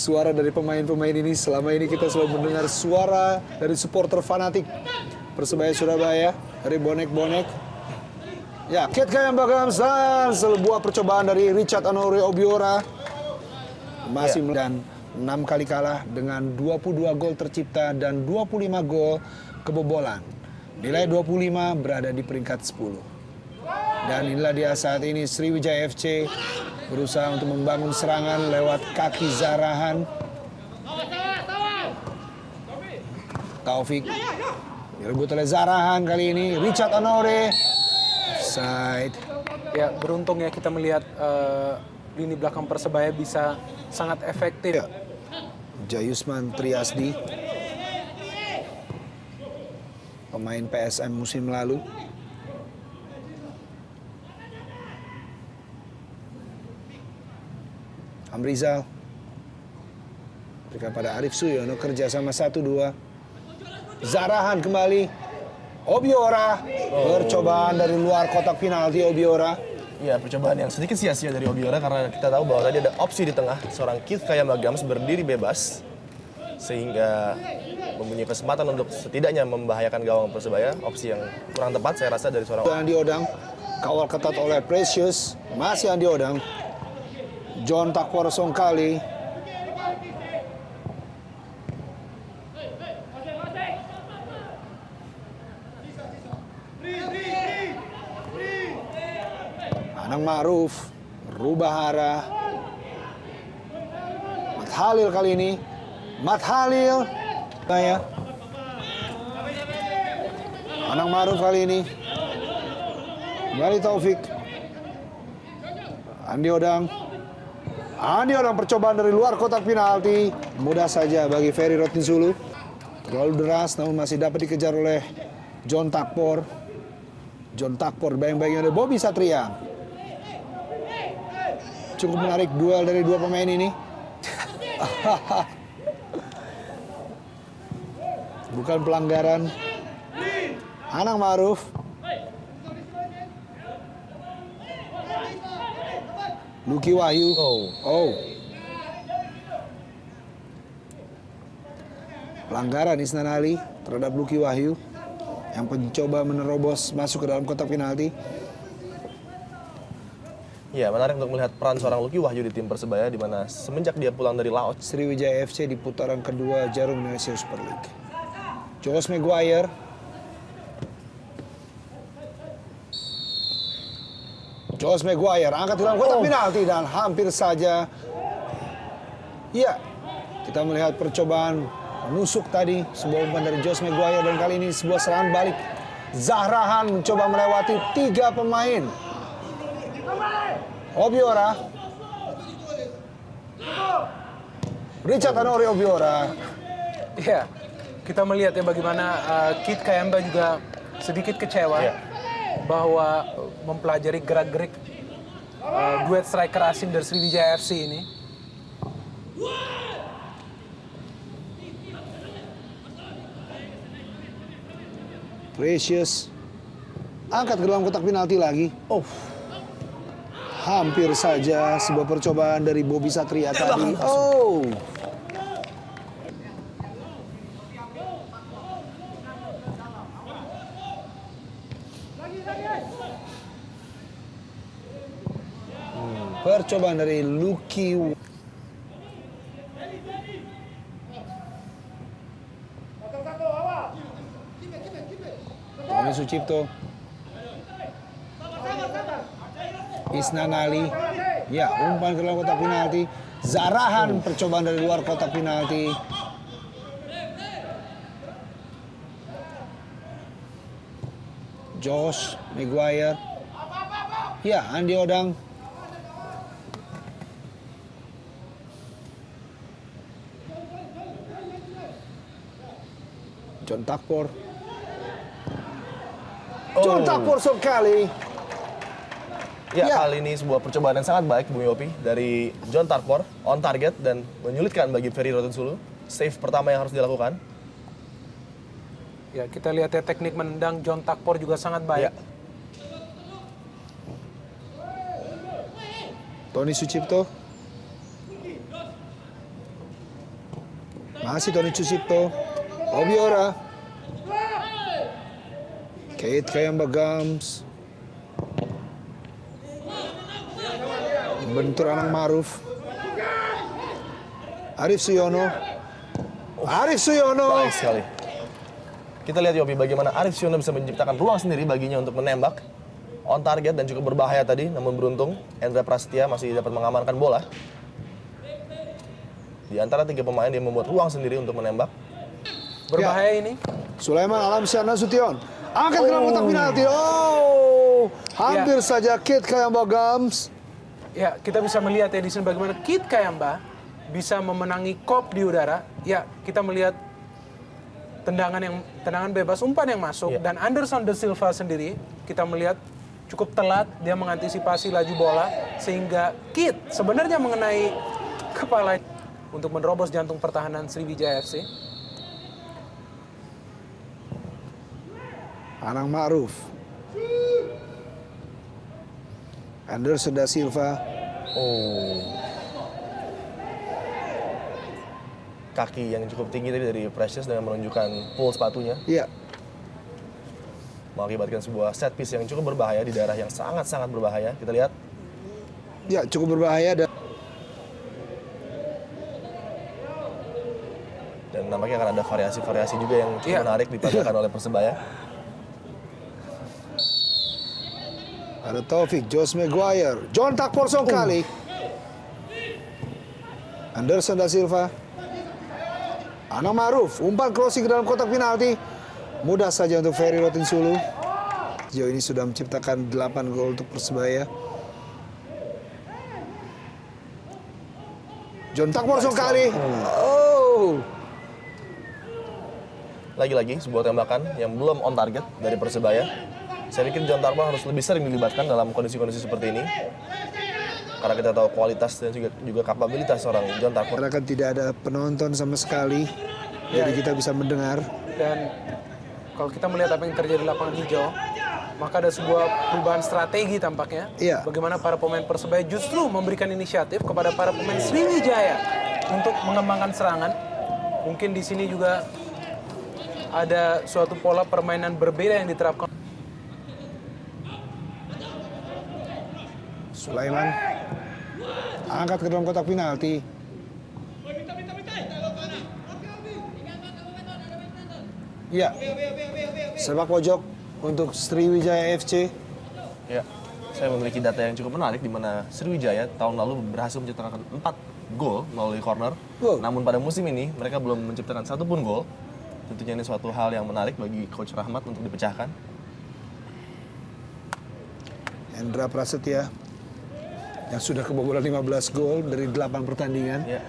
suara dari pemain-pemain ini. Selama ini kita selalu mendengar suara dari supporter fanatik Persebaya Surabaya, dari bonek-bonek. Ya, Kit Kayamba Gamsan, sebuah percobaan dari Richard Anore Obiora. Masih dan 6 kali kalah dengan 22 gol tercipta dan 25 gol kebobolan. Nilai 25 berada di peringkat 10. Dan inilah dia saat ini Sriwijaya FC berusaha untuk membangun serangan lewat kaki Zarahan. Taufik direbut oleh Zarahan kali ini. Richard Anore offside. Ya, beruntung ya kita melihat lini belakang Persebaya bisa sangat efektif. Ya. Jayusman Triasdi, pemain PSM musim lalu. Amrizal berikan pada Arif Suyono, kerja sama 1-2. Zarahan kembali. Obiora, percobaan dari luar kotak penalti Obiora. Ya, percobaan yang sedikit sia-sia dari Obiora karena kita tahu bahwa tadi ada opsi di tengah seorang Kit Kayamba Gams berdiri bebas sehingga mempunyai kesempatan untuk setidaknya membahayakan gawang Persebaya. Opsi yang kurang tepat saya rasa dari seorang Andi Odang, kawal ketat oleh Precious, masih Andi Odang. John Takwar Songkali. Anang Ma'ruf, merubah arah. Mat Halil kali ini. Mat Halil. Ya. Anang Ma'ruf kali ini. Kembali Taufik. Andi Odang. Andi Odang percobaan dari luar kotak penalti. Mudah saja bagi Ferry Rotinsulu. Terlalu deras namun masih dapat dikejar oleh John Takpor. John Takpor bayang-bayang oleh Bobby Satria. Cukup menarik duel dari dua pemain ini. Bukan pelanggaran. Anang Ma'ruf. Luki Wahyu. Oh. Pelanggaran Isnan Ali terhadap Luki Wahyu yang mencoba menerobos masuk ke dalam kotak penalti. Ya, menarik untuk melihat peran seorang Luki Wahyu di tim Persebaya di mana semenjak dia pulang dari Laos. Sriwijaya FC di putaran kedua Jarum Indonesia Super League. Josh Maguire. Josh Maguire angkat ke dalam kotak penalti dan hampir saja. Iya, kita melihat percobaan menusuk tadi sebuah umpan dari Josh Maguire dan kali ini sebuah serangan balik. Zahrahan mencoba melewati 3 pemain. Obiora. Richard Anore Obiora. Ya, kita melihat ya bagaimana Kit Kayamba juga sedikit kecewa bahwa mempelajari gerak-gerik duet striker asing dari Sriwijaya FC ini. Precious angkat ke dalam kotak penalti lagi. Hampir saja sebuah percobaan dari Bobby Satria tadi. Percobaan dari Luki. Tommy Sucipto. Isnan Ali. Ya, umpan ke dalam kotak penalti. Zarahan percobaan dari luar kotak penalti. Josh Maguire. Ya, Andi Odang. John Takpor. John Takpor sekali. Ya, kali ini sebuah percobaan yang sangat baik, Bung Yopi, dari John Takpor, on target dan menyulitkan bagi Ferry Rotinsulu. Save pertama yang harus dilakukan. Ya, kita lihat ya teknik menendang John Takpor juga sangat baik. Tony Sucipto. Masih Tony Cusipto. Obiora. Kate Kayamba Gams. Bentur Anang Maruf. Arif Suyono. Arif Suyono. Baik sekali. Kita lihat Yopi bagaimana Arif Suyono bisa menciptakan ruang sendiri baginya untuk menembak. On target dan cukup berbahaya tadi, namun beruntung Endra Prasetya masih dapat mengamankan bola. Di antara 3 pemain dia membuat ruang sendiri untuk menembak. Berbahaya ini. Sulaiman Alamsyah Nasution. Angkat ke dalam kotak penalti. Oh, hampir saja Kate Kayamba Gams. Ya, kita bisa melihat ya di sini bagaimana Kit Kayamba bisa memenangi kop di udara. Ya, kita melihat tendangan bebas, umpan yang masuk, dan Anderson De Silva sendiri kita melihat cukup telat dia mengantisipasi laju bola sehingga Kit sebenarnya mengenai kepala untuk menerobos jantung pertahanan Sriwijaya FC. Anang Ma'ruf. Anderson Da Silva. Oh. Kaki yang cukup tinggi tadi dari Precious dengan menunjukkan pull sepatunya. Iya. Mengakibatkan sebuah set piece yang cukup berbahaya di daerah yang sangat-sangat berbahaya. Kita lihat. Ya, cukup berbahaya Dan nampaknya akan ada variasi-variasi juga yang cukup menarik dipancarkan oleh Persebaya. ada Taufik, Jos Maguire, John Takporsong kali. Anderson Da Silva. Anang Ma'ruf, umpan crossing ke dalam kotak penalti. Mudah saja untuk Ferry Rotinsulu. Sejauh ini sudah menciptakan 8 gol untuk Persebaya. John Takporsong kali. Oh. Lagi-lagi sebuah tembakan yang belum on target dari Persebaya. Saya pikir John Takporsong harus lebih sering dilibatkan dalam kondisi-kondisi seperti ini. Karena kita tahu kualitas dan juga kapabilitas seorang John Takporsong. Karena kan tidak ada penonton sama sekali. Jadi kita bisa mendengar. Dan kalau kita melihat apa yang terjadi di lapangan hijau, maka ada sebuah perubahan strategi tampaknya. Iya. Bagaimana para pemain Persebaya justru memberikan inisiatif kepada para pemain Sriwijaya untuk mengembangkan serangan. Mungkin di sini juga ada suatu pola permainan berbeda yang diterapkan. Sulaiman angkat ke dalam kotak penalti. Ya, sepak pojok untuk Sriwijaya FC. Ya, saya memiliki data yang cukup menarik di mana Sriwijaya tahun lalu berhasil menciptakan 4 gol melalui corner. Wow. Namun pada musim ini mereka belum menciptakan satupun gol. Tentunya ini suatu hal yang menarik bagi Coach Rahmat untuk dipecahkan. Endra Prasetya yang sudah kebobolan 15 gol dari 8 pertandingan. Ya.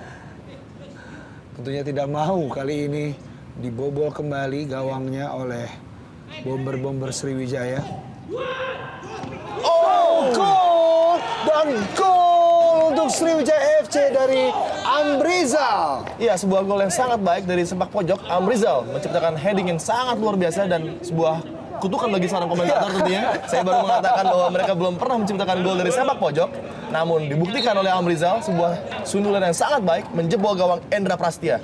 Tentunya tidak mau kali ini dibobol kembali gawangnya oleh bomber-bomber Sriwijaya. Oh, gol! Dan gol untuk Sriwijaya FC dari Amrizal. Iya, sebuah gol yang sangat baik dari sepak pojok. Amrizal menciptakan heading yang sangat luar biasa dan sebuah kutukan bagi seorang komentator tentunya. Saya baru mengatakan bahwa mereka belum pernah menciptakan gol dari sepak pojok. Namun dibuktikan oleh Amrizal sebuah sundulan yang sangat baik menjebol gawang Endra Prasetya.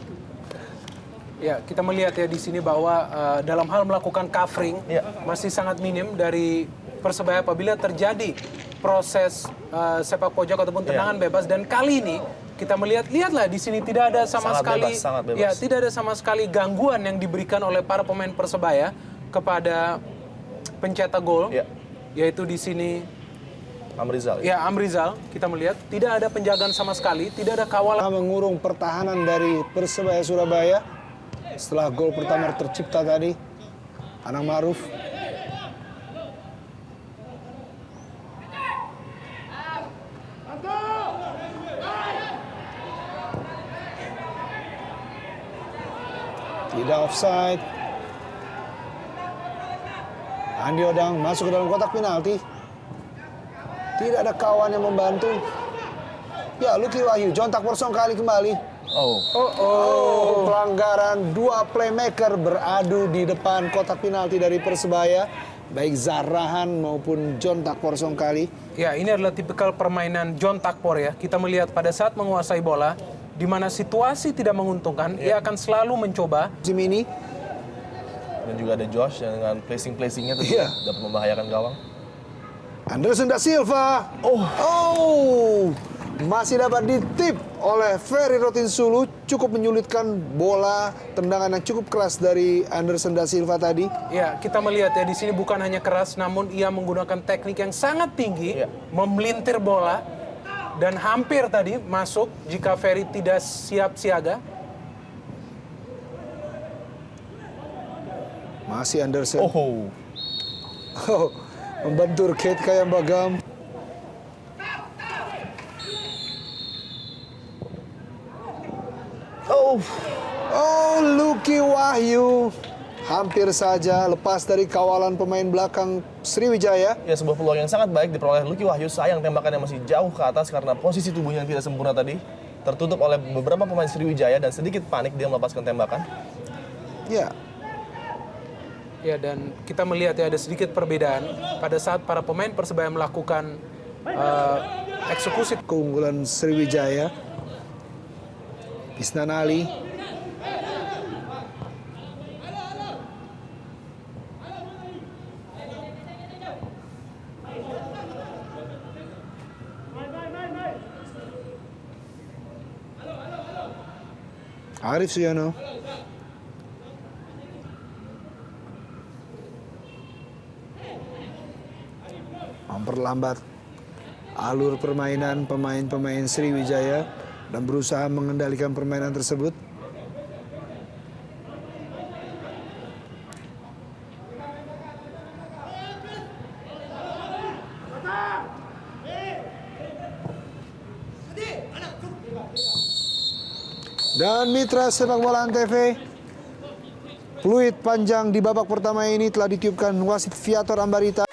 Ya, kita melihat ya di sini bahwa dalam hal melakukan covering masih sangat minim dari Persebaya apabila terjadi proses sepak pojok ataupun tendangan bebas. Dan kali ini kita lihatlah di sini tidak ada sama sekali sangat bebas. Ya, tidak ada sama sekali gangguan yang diberikan oleh para pemain Persebaya kepada pencetak gol. Yaitu di sini Amrizal. Ya, Amrizal, kita melihat tidak ada penjagaan sama sekali, tidak ada kawalan. Mengurung pertahanan dari Persebaya Surabaya setelah gol pertama tercipta tadi. Anang Ma'ruf. Tidak offside. Andi Odang masuk ke dalam kotak penalti. Tidak ada kawan yang membantu. Ya, Lucky Wahyu, John Takporsong kali kembali. Pelanggaran, 2 playmaker beradu di depan kotak penalti dari Persebaya. Baik Zarahan maupun John Takporsong kali. Ya, ini adalah tipikal permainan John Takpor ya. Kita melihat pada saat menguasai bola, di mana situasi tidak menguntungkan, ia akan selalu mencoba. Musim ini. Dan juga ada Josh yang dengan placing-placingnya tentu Iya. dapat membahayakan gawang. Anderson da Silva. Masih dapat ditip oleh Ferry Rotinsulu. Cukup menyulitkan bola, tendangan yang cukup keras dari Anderson da Silva tadi. Ya, kita melihat ya di sini bukan hanya keras, namun ia menggunakan teknik yang sangat tinggi, Iya. memelintir bola, dan hampir tadi masuk jika Ferry tidak siap siaga. Masih Anderson. Membentur Kate Kayambagam. Lucky Wahyu hampir saja lepas dari kawalan pemain belakang Sriwijaya. Ya, sebuah peluang yang sangat baik diperoleh Lucky Wahyu. Sayang tembakannya masih jauh ke atas karena posisi tubuhnya yang tidak sempurna tadi. Tertutup oleh beberapa pemain Sriwijaya dan sedikit panik dia melepaskan tembakan. Ya, Ya, dan kita melihat ya ada sedikit perbedaan pada saat para pemain Persebaya melakukan eksekusi. keunggulan Sriwijaya. Isnan Ali. Arif Suyono. Memperlambat alur permainan pemain-pemain Sriwijaya dan berusaha mengendalikan permainan tersebut. Dan mitra sepak bola Antv, peluit panjang di babak pertama ini telah ditiupkan wasit Viator Ambarita.